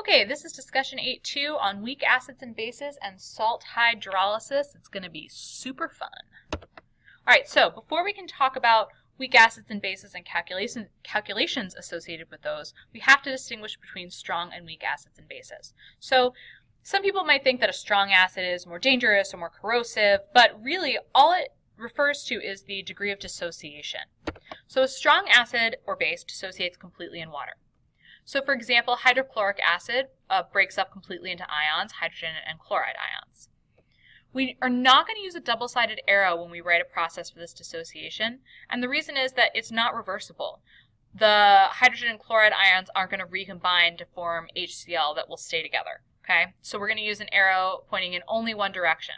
Okay, this is discussion 8.2 on weak acids and bases and salt hydrolysis. It's going to be super fun. Alright, so before we can talk about weak acids and bases and calculations associated with those, we have to distinguish between strong and weak acids and bases. So some people might think that a strong acid is more dangerous or more corrosive, but really all it refers to is the degree of dissociation. So a strong acid or base dissociates completely in water. So for example, hydrochloric acid breaks up completely into ions, hydrogen and chloride ions. We are not going to use a double-sided arrow when we write a process for this dissociation, and the reason is that it's not reversible. The hydrogen and chloride ions aren't going to recombine to form HCl that will stay together. Okay? So we're going to use an arrow pointing in only one direction.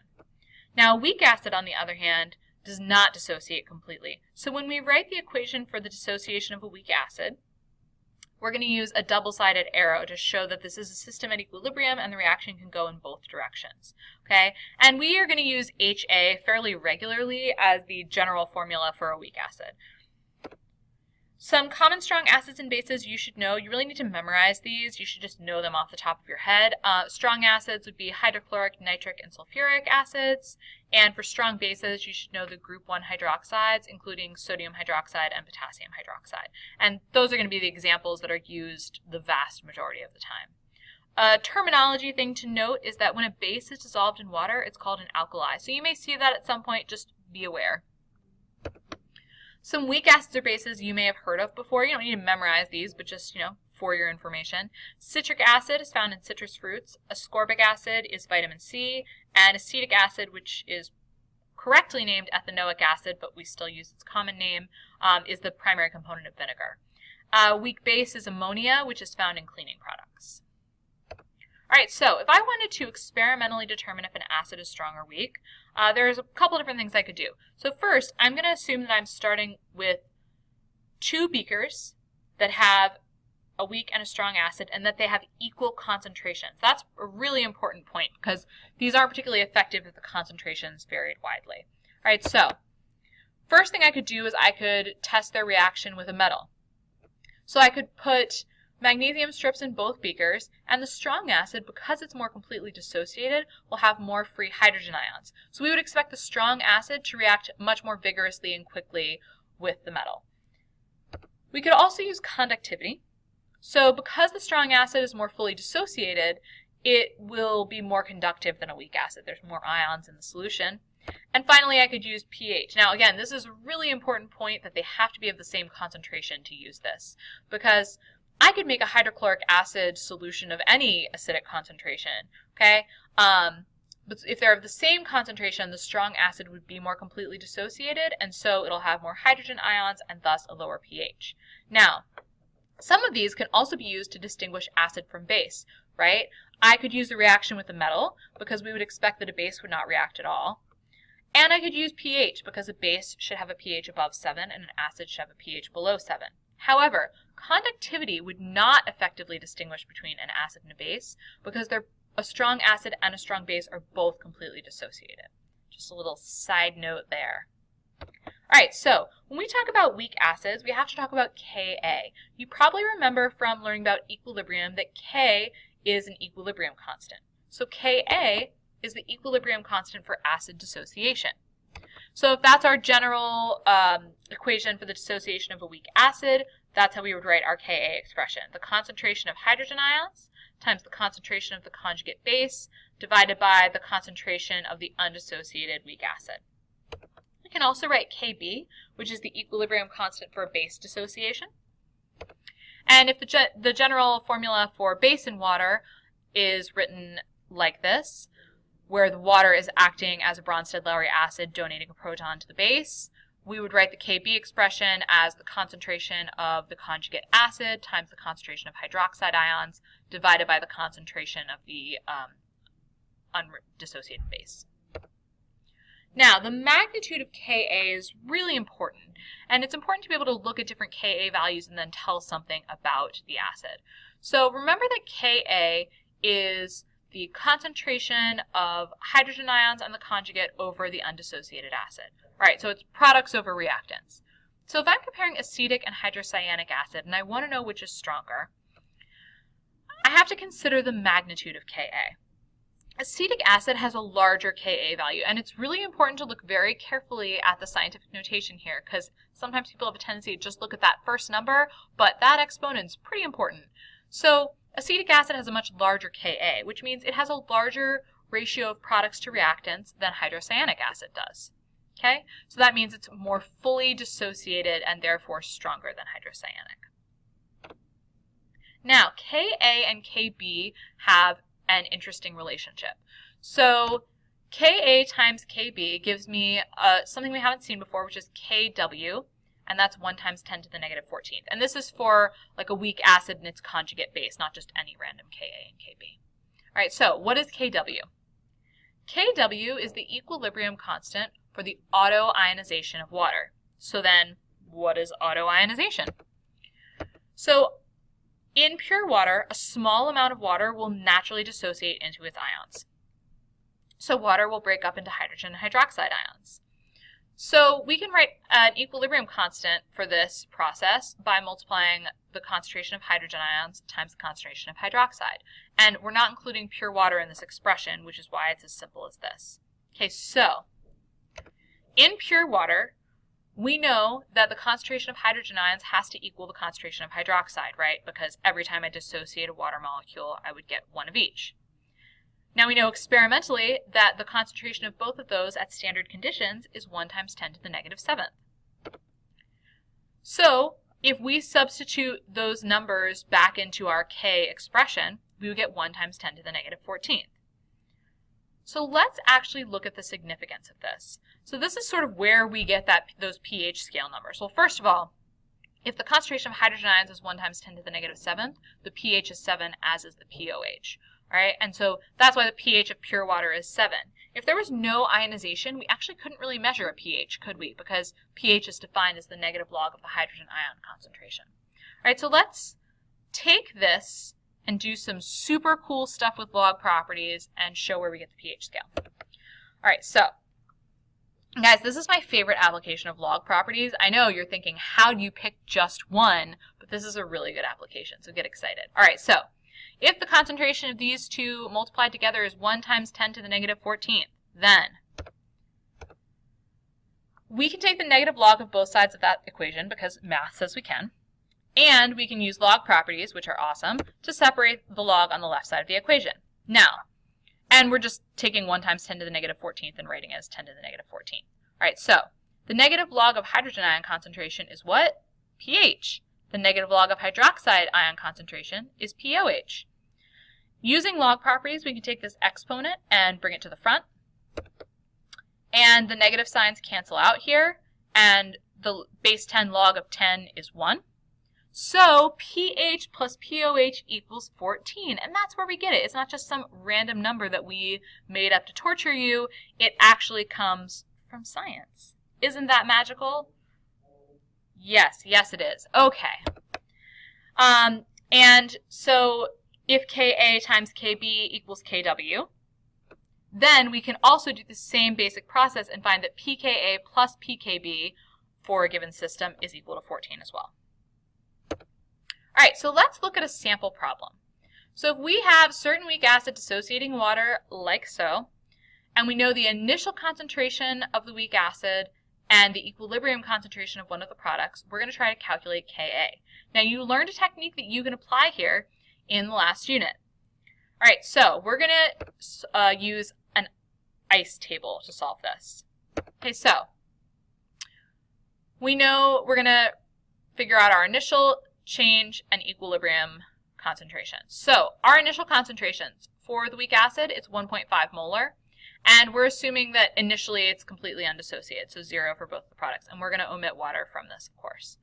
Now, weak acid, on the other hand, does not dissociate completely. So when we write the equation for the dissociation of a weak acid, we're going to use a double-sided arrow to show that this is a system at equilibrium and the reaction can go in both directions. Okay? And we are going to use HA fairly regularly as the general formula for a weak acid. Some common strong acids and bases you should know. You really need to memorize these. You should just know them off the top of your head. Strong acids would be hydrochloric, nitric, and sulfuric acids. And for strong bases, you should know the group 1 hydroxides, including sodium hydroxide and potassium hydroxide. And those are going to be the examples that are used the vast majority of the time. A terminology thing to note is that when a base is dissolved in water, it's called an alkali. So you may see that at some point. Just be aware. Some weak acids or bases you may have heard of before. You don't need to memorize these, but just, for your information. Citric acid is found in citrus fruits. Ascorbic acid is vitamin C. And acetic acid, which is correctly named ethanoic acid, but we still use its common name, is the primary component of vinegar. Weak base is ammonia, which is found in cleaning products. Alright, so if I wanted to experimentally determine if an acid is strong or weak, there's a couple different things I could do. So first, I'm going to assume that I'm starting with two beakers that have a weak and a strong acid and that they have equal concentrations. That's a really important point because these aren't particularly effective if the concentrations varied widely. Alright, so first thing I could do is I could test their reaction with a metal. So I could put magnesium strips in both beakers, and the strong acid, because it's more completely dissociated, will have more free hydrogen ions. So we would expect the strong acid to react much more vigorously and quickly with the metal. We could also use conductivity. So because the strong acid is more fully dissociated, it will be more conductive than a weak acid. There's more ions in the solution. And finally, I could use pH. Now again, this is a really important point that they have to be of the same concentration to use this, because I could make a hydrochloric acid solution of any acidic concentration, okay? But if they're of the same concentration, the strong acid would be more completely dissociated, and so it'll have more hydrogen ions and thus a lower pH. Now, some of these can also be used to distinguish acid from base, right? I could use the reaction with a metal because we would expect that a base would not react at all. And I could use pH because a base should have a pH above 7 and an acid should have a pH below 7. However, conductivity would not effectively distinguish between an acid and a base because a strong acid and a strong base are both completely dissociated. Just a little side note there. Alright, so when we talk about weak acids, we have to talk about Ka. You probably remember from learning about equilibrium that K is an equilibrium constant. So Ka is the equilibrium constant for acid dissociation. So if that's our general equation for the dissociation of a weak acid, that's how we would write our Ka expression. The concentration of hydrogen ions times the concentration of the conjugate base divided by the concentration of the undissociated weak acid. We can also write Kb, which is the equilibrium constant for base dissociation. And if the general formula for base in water is written like this, where the water is acting as a Bronsted-Lowry acid donating a proton to the base, we would write the Kb expression as the concentration of the conjugate acid times the concentration of hydroxide ions divided by the concentration of the undissociated base. Now, the magnitude of Ka is really important, and it's important to be able to look at different Ka values and then tell something about the acid. So remember that Ka is the concentration of hydrogen ions on the conjugate over the undissociated acid. Alright, so it's products over reactants. So if I'm comparing acetic and hydrocyanic acid and I want to know which is stronger, I have to consider the magnitude of Ka. Acetic acid has a larger Ka value, and it's really important to look very carefully at the scientific notation here, because sometimes people have a tendency to just look at that first number, but that exponent's pretty important. So acetic acid has a much larger Ka, which means it has a larger ratio of products to reactants than hydrocyanic acid does. Okay, so that means it's more fully dissociated and therefore stronger than hydrocyanic. Now, Ka and Kb have an interesting relationship. So Ka times Kb gives me something we haven't seen before, which is Kw, and that's 1 times 10 to the negative 14th. And this is for like a weak acid and its conjugate base, not just any random Ka and Kb. All right, so what is Kw? Kw is the equilibrium constant for the autoionization of water. So then, what is autoionization? So in pure water, a small amount of water will naturally dissociate into its ions. So water will break up into hydrogen and hydroxide ions. So we can write an equilibrium constant for this process by multiplying the concentration of hydrogen ions times the concentration of hydroxide. And we're not including pure water in this expression, which is why it's as simple as this. Okay, so in pure water, we know that the concentration of hydrogen ions has to equal the concentration of hydroxide, right? Because every time I dissociate a water molecule, I would get one of each. Now we know experimentally that the concentration of both of those at standard conditions is 1 times 10 to the negative 7th. So if we substitute those numbers back into our K expression, we would get 1 times 10 to the negative 14th. So let's actually look at the significance of this. So this is sort of where we get those pH scale numbers. Well, first of all, if the concentration of hydrogen ions is 1 times 10 to the negative 7th, the pH is 7, as is the pOH. All right, and so that's why the pH of pure water is 7. If there was no ionization, we actually couldn't really measure a pH, could we? Because pH is defined as the negative log of the hydrogen ion concentration. All right, so let's take this and do some super cool stuff with log properties and show where we get the pH scale. All right, so guys, this is my favorite application of log properties. I know you're thinking, how do you pick just one? But this is a really good application, so get excited. All right, so if the concentration of these two multiplied together is 1 times 10 to the negative 14th, then we can take the negative log of both sides of that equation because math says we can. And we can use log properties, which are awesome, to separate the log on the left side of the equation. Now, and we're just taking 1 times 10 to the negative 14th and writing it as 10 to the negative 14th. All right, so the negative log of hydrogen ion concentration is what? pH. The negative log of hydroxide ion concentration is pOH. Using log properties, we can take this exponent and bring it to the front. And the negative signs cancel out here, and the base 10 log of 10 is 1. So pH plus pOH equals 14, and that's where we get it. It's not just some random number that we made up to torture you. It actually comes from science. Isn't that magical? Yes, yes it is. Okay. And so if Ka times Kb equals Kw, then we can also do the same basic process and find that pKa plus pKb for a given system is equal to 14 as well. All right, so let's look at a sample problem. So if we have certain weak acid dissociating water like so, and we know the initial concentration of the weak acid and the equilibrium concentration of one of the products, we're going to try to calculate Ka. Now you learned a technique that you can apply here in the last unit. All right, so we're going to use an ICE table to solve this. Okay, so we know we're going to figure out our initial change and equilibrium concentration. So our initial concentrations for the weak acid, it's 1.5 molar, and we're assuming that initially it's completely undissociated, so 0 for both the products, and we're going to omit water from this, of course.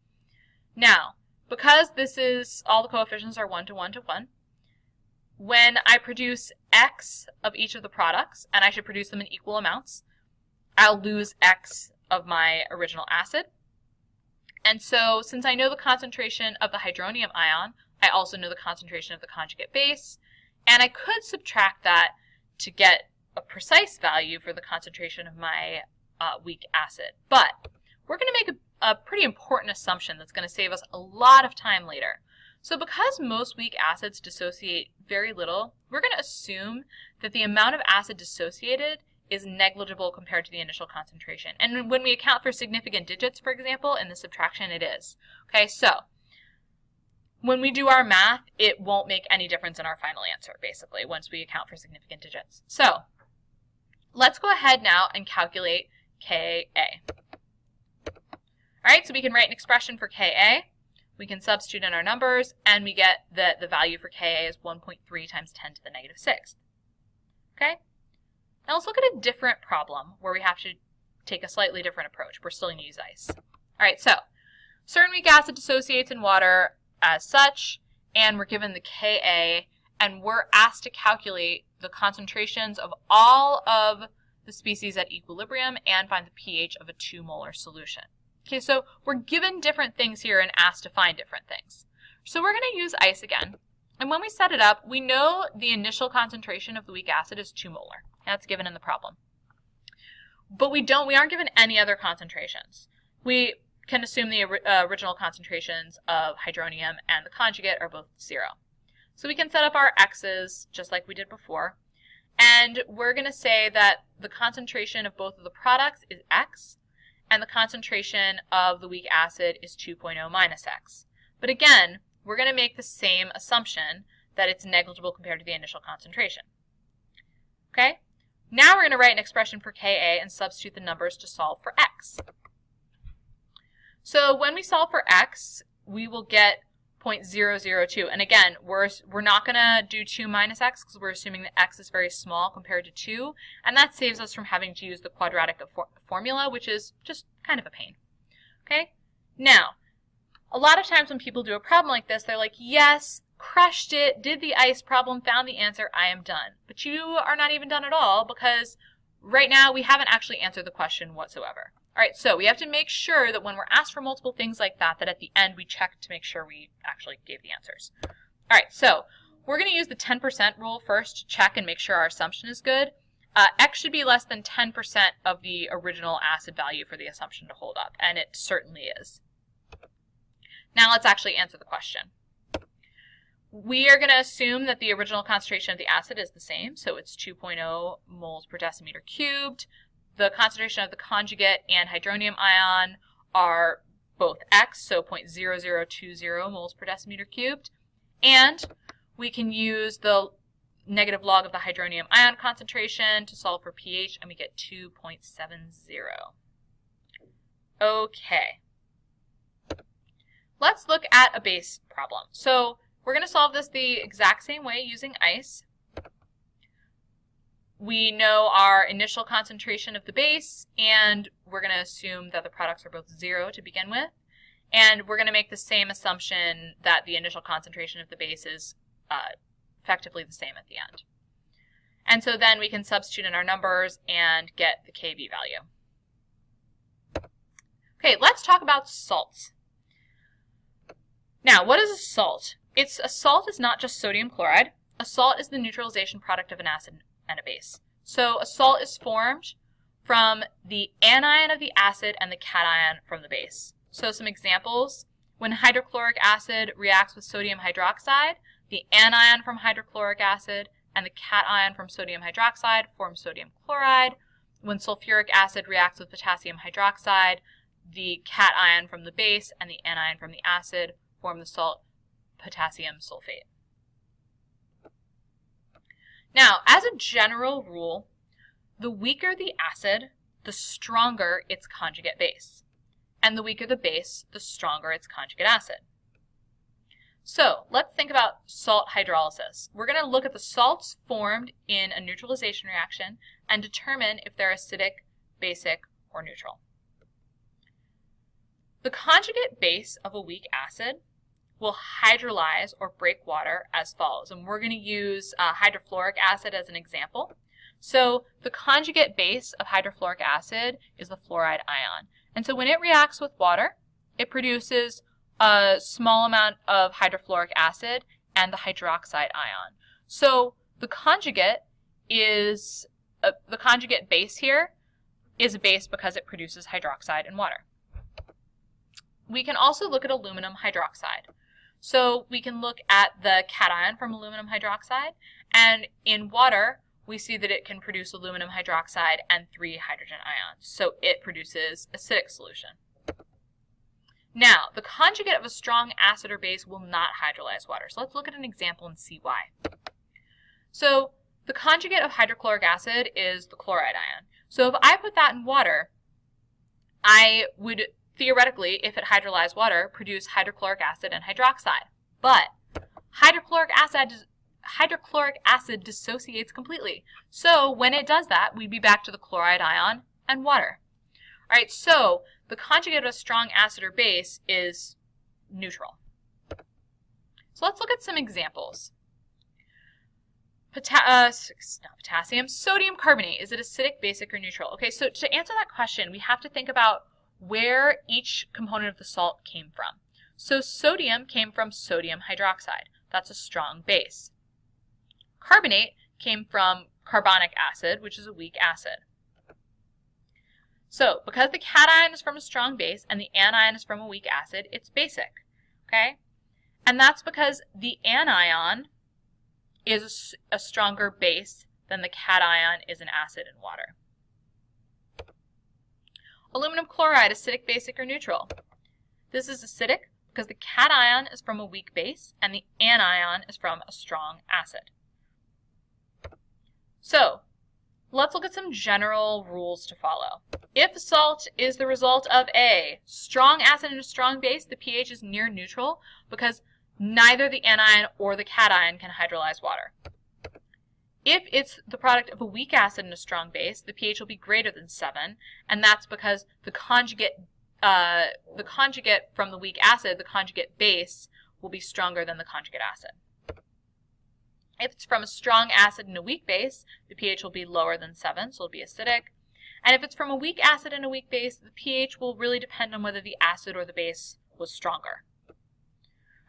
Now, because this is, all the coefficients are 1 to 1 to 1, when I produce X of each of the products, and I should produce them in equal amounts, I'll lose X of my original acid. And so, since I know the concentration of the hydronium ion, I also know the concentration of the conjugate base, and I could subtract that to get a precise value for the concentration of my weak acid. But we're going to make a pretty important assumption that's going to save us a lot of time later. So because most weak acids dissociate very little, we're going to assume that the amount of acid dissociated is negligible compared to the initial concentration. And when we account for significant digits, for example, in the subtraction, it is. Okay, so when we do our math, it won't make any difference in our final answer, basically, once we account for significant digits. So let's go ahead now and calculate Ka. All right, so we can write an expression for Ka. We can substitute in our numbers, and we get that the value for Ka is 1.3 times 10 to the negative 6th. Okay? Now let's look at a different problem where we have to take a slightly different approach. We're still going to use ice. All right, so certain weak acid dissociates in water as such, and we're given the Ka, and we're asked to calculate the concentrations of all of the species at equilibrium and find the pH of a 2-molar solution. Okay, so we're given different things here and asked to find different things. So we're going to use ice again. And when we set it up, we know the initial concentration of the weak acid is 2 molar. That's given in the problem. But we aren't given any other concentrations. We can assume the original concentrations of hydronium and the conjugate are both 0. So we can set up our x's just like we did before. And we're going to say that the concentration of both of the products is x, and the concentration of the weak acid is 2.0 minus x. But again, we're going to make the same assumption that it's negligible compared to the initial concentration. Okay? Now we're going to write an expression for Ka and substitute the numbers to solve for x. So when we solve for x, we will get 0.002. And again, we're not going to do 2 minus x because we're assuming that x is very small compared to 2. And that saves us from having to use the quadratic formula, which is just kind of a pain. Okay? Now, a lot of times when people do a problem like this, they're like, yes, crushed it, did the ice problem, found the answer, I am done. But you are not even done at all because right now we haven't actually answered the question whatsoever. All right, so we have to make sure that when we're asked for multiple things like that, that at the end we check to make sure we actually gave the answers. All right, so we're going to use the 10% rule first to check and make sure our assumption is good. X should be less than 10% of the original acid value for the assumption to hold up, and it certainly is. Now let's actually answer the question. We are going to assume that the original concentration of the acid is the same, so it's 2.0 moles per decimeter cubed. The concentration of the conjugate and hydronium ion are both x, so 0.0020 moles per decimeter cubed. And we can use the negative log of the hydronium ion concentration to solve for pH, and we get 2.70. Okay. Let's look at a base problem. So we're going to solve this the exact same way using ice. We know our initial concentration of the base, and we're going to assume that the products are both 0 to begin with. And we're going to make the same assumption that the initial concentration of the base is effectively the same at the end. And so then we can substitute in our numbers and get the Kb value. Okay, let's talk about salts. Now, what is a salt? A salt is not just sodium chloride. A salt is the neutralization product of an acid and a base. So a salt is formed from the anion of the acid and the cation from the base. So some examples: when hydrochloric acid reacts with sodium hydroxide, the anion from hydrochloric acid and the cation from sodium hydroxide form sodium chloride. When sulfuric acid reacts with potassium hydroxide, the cation from the base and the anion from the acid form the salt potassium sulfate. Now, as a general rule, the weaker the acid, the stronger its conjugate base. And the weaker the base, the stronger its conjugate acid. So, let's think about salt hydrolysis. We're going to look at the salts formed in a neutralization reaction and determine if they're acidic, basic, or neutral. The conjugate base of a weak acid will hydrolyze or break water as follows. And we're going to use hydrofluoric acid as an example. So the conjugate base of hydrofluoric acid is the fluoride ion. And so when it reacts with water, it produces a small amount of hydrofluoric acid and the hydroxide ion. So the conjugate is the conjugate base here is a base because it produces hydroxide in water. We can also look at aluminum hydroxide. So we can look at the cation from aluminum hydroxide, and in water, we see that it can produce aluminum hydroxide and 3 hydrogen ions. So it produces acidic solution. Now, the conjugate of a strong acid or base will not hydrolyze water. So let's look at an example and see why. So the conjugate of hydrochloric acid is the chloride ion. So if I put that in water, I would theoretically, if it hydrolyzed water, produce hydrochloric acid and hydroxide. But hydrochloric acid dissociates completely. So when it does that, we'd be back to the chloride ion and water. All right, so the conjugate of a strong acid or base is neutral. So let's look at some examples. Potassium, sodium carbonate, is it acidic, basic, or neutral? Okay, so to answer that question, we have to think about where each component of the salt came from. So sodium came from sodium hydroxide. That's a strong base. Carbonate came from carbonic acid, which is a weak acid. So because the cation is from a strong base and the anion is from a weak acid, it's basic, okay? And that's because the anion is a stronger base than the cation is an acid in water. Aluminum chloride, acidic, basic, or neutral? This is acidic because the cation is from a weak base and the anion is from a strong acid. So let's look at some general rules to follow. If salt is the result of a strong acid and a strong base, the pH is near neutral because neither the anion or the cation can hydrolyze water. If it's the product of a weak acid and a strong base, the pH will be greater than 7, and that's because the conjugate from the weak acid, the conjugate base, will be stronger than the conjugate acid. If it's from a strong acid and a weak base, the pH will be lower than 7, so it'll be acidic. And if it's from a weak acid and a weak base, the pH will really depend on whether the acid or the base was stronger.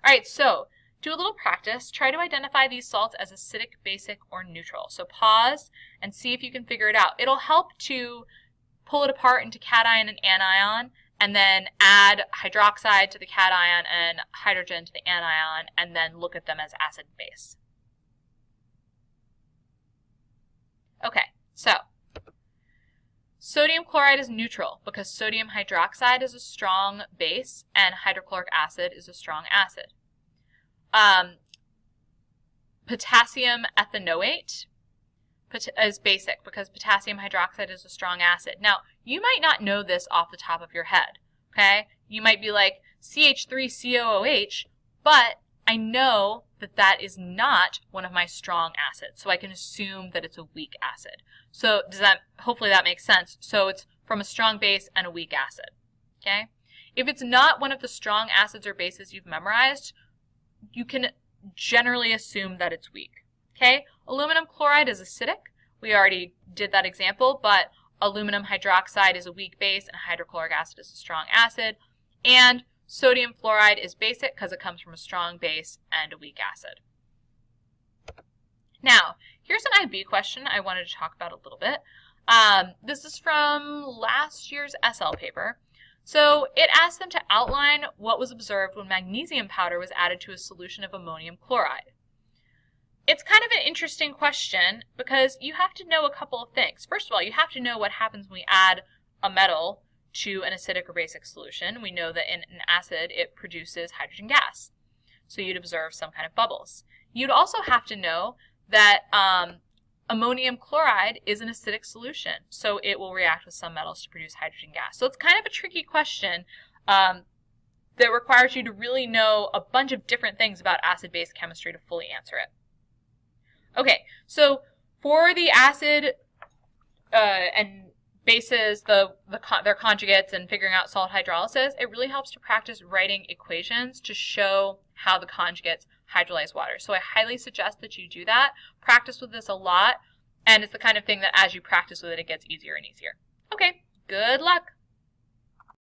All right, so do a little practice. Try to identify these salts as acidic, basic, or neutral. So pause and see if you can figure it out. It'll help to pull it apart into cation and anion, and then add hydroxide to the cation and hydrogen to the anion, and then look at them as acid and base. Okay, so sodium chloride is neutral because sodium hydroxide is a strong base and hydrochloric acid is a strong acid. Potassium ethanoate is basic because potassium hydroxide is a strong acid. Now, you might not know this off the top of your head, okay? You might be like, CH3COOH, but I know that that is not one of my strong acids, so I can assume that it's a weak acid. So hopefully that makes sense. So it's from a strong base and a weak acid, okay? If it's not one of the strong acids or bases you've memorized, you can generally assume that it's weak, okay? Aluminum chloride is acidic. We already did that example, but aluminum hydroxide is a weak base and hydrochloric acid is a strong acid. And sodium fluoride is basic because it comes from a strong base and a weak acid. Now, here's an IB question I wanted to talk about a little bit. This is from last year's SL paper. So it asked them to outline what was observed when magnesium powder was added to a solution of ammonium chloride. It's kind of an interesting question because you have to know a couple of things. First of all, you have to know what happens when we add a metal to an acidic or basic solution. We know that in an acid it produces hydrogen gas. So you'd observe some kind of bubbles. You'd also have to know that ammonium chloride is an acidic solution, so it will react with some metals to produce hydrogen gas. So it's kind of a tricky question that requires you to really know a bunch of different things about acid-base chemistry to fully answer it. Okay, so for the acid and bases, their conjugates, and figuring out salt hydrolysis, it really helps to practice writing equations to show how the conjugates hydrolyze water. So I highly suggest that you do that. Practice with this a lot, and it's the kind of thing that as you practice with it, it gets easier and easier. Okay, good luck.